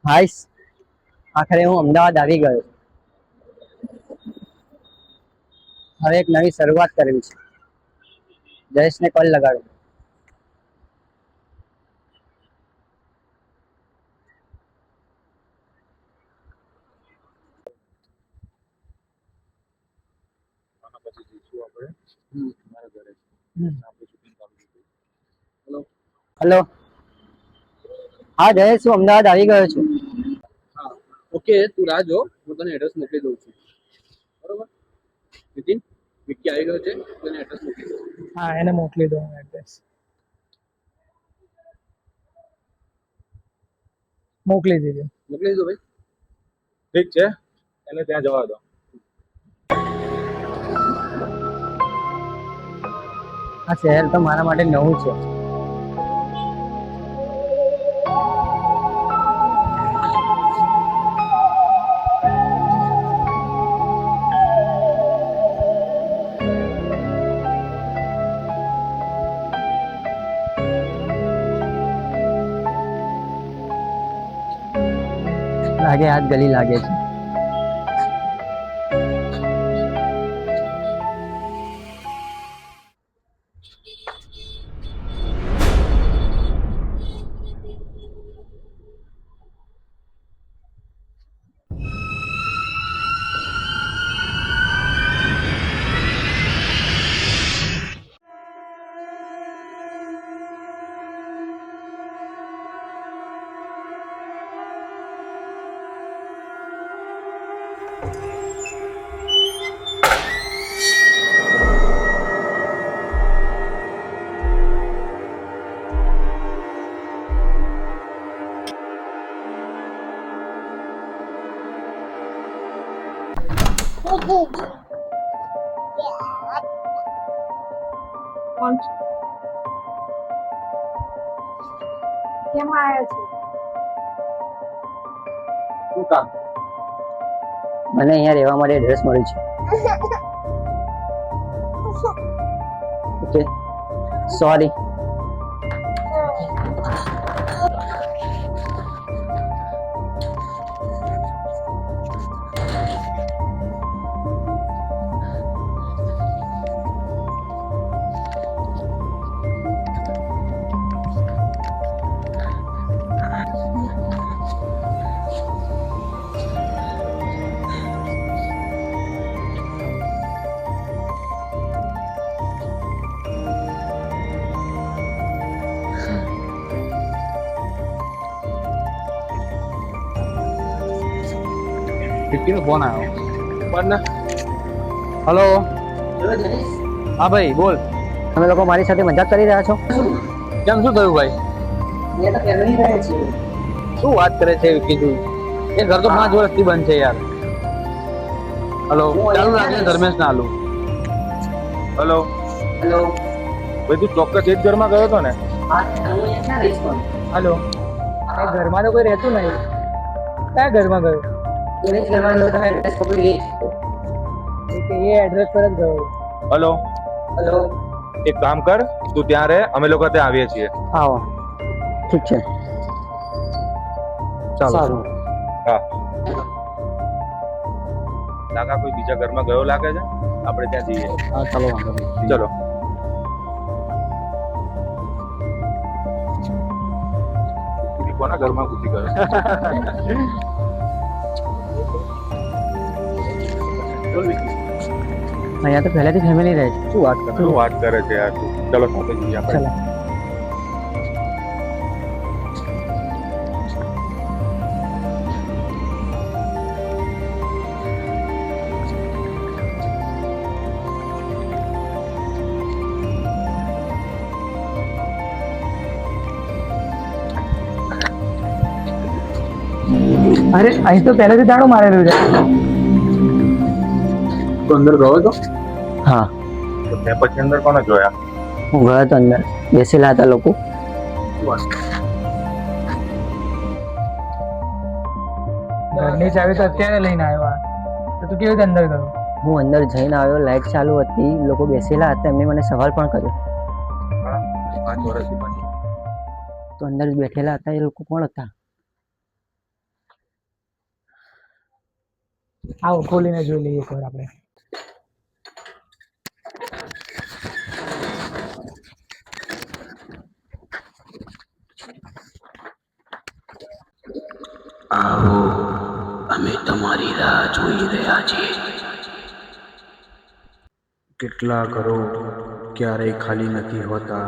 હાઈસ, આખરે હું અમદાવાદ આવી ગયો. હવે એક નવી શરૂઆત કરવી છે. જયેશને કોલ લગાડો. પછી જઈશું આપણે મારા ઘરે. હેલો. હેલો. હા જયેશ, હું અમદાવાદ આવી ગયો છું. હા ઓકે, તું રાહ જો, હું તને એડ્રેસ મોકલી દઉં છું. બરોબર નીતિન, વિક્કી આવી ગયો છે, તને એડ્રેસ મોકલી દઉં. હા, એને મોકલી દો એડ્રેસ. મોકલી દીધું. મોકલી દીધું ભાઈ. ઠીક છે, એને ત્યાં જવા દો. આ શહેર તો મારા માટે નવું છે. લાગે હાથ ગલી લાગે છે. કોણ છે? કેમ આવ્યા છે? શું કામ? મને અહીંયા રહેવા માટે એડ્રેસ મળ્યું છે. Okay, sorry. વિક્કીનો ફોન આવ્યો. પણ ને હલો. હા ભાઈ બોલ. તમે લોકો મારી સાથે મજાક કરી રહ્યા છો? કેમ, શું થયું ભાઈ? શું વાત કરે છે વિક્કી તું? એ ઘર તો 5 વર્ષથી બંધ છે યાર. હલો, ચાલુ રાખજે, ધર્મેશ ના હાલું. Hello hello. ભાઈ, તું ચોક્કસ એ જ ઘરમાં ગયો હતો ને? હલો, એ ઘરમાં તો કોઈ રહેતું નહીં. કયા ઘરમાં ગયો? તમે એડ્રેસ પકડી. એ એડ્રેસ પર જ ગયો. Hello, hello. એક કામ કર, તું ત્યાં રહે, અમે લોકો ત્યાં આવીએ છીએ. આવો. ઠીક છે. ચાલો. સારું. હા, લાગા કોઈ બીજા ઘરમાં ગયો લાગે છે, આપણે ત્યાં જઈએ. હા ચાલો, વાંધો નહીં. ચલો. કોના ઘરમાં ઘૂસી ગયો? અહીંયા તો પહેલેથી ફેમિલી રહે છે. શું વાત કરો? શું વાત કરે છે યાર તું? ચલો સાથે જઈએ આપણે. ચાલો. અરે અહીં તો પહેલેથી તાળું મારેલું છે. તો અંદર ગયો તો? હા, તો મેં પછી અંદર કોને જોયા? હું ગયો તો અંદર. બેસેલા હતા લોકો. ઘરની ચાવી તો અત્યારે લઈને આવ્યા, તો તું કેવી રીતે અંદર ગયો? હું અંદર જઈને આવ્યો, લાઈટ ચાલુ હતી, લોકો બેસેલા હતા, એમને મને સવાલ પણ કર્યો. 5 વર્ષથી બંધ. તો અંદર બેઠેલા હતા એ લોકો કોણ હતા? આવો ખોલીને જોઈ લઈએ એકવાર આપણે. આવો, અમે તમારી રાહ જોઈ રહ્યા છીએ. કેટલા ઘરો ક્યારેય ખાલી નથી હોતા,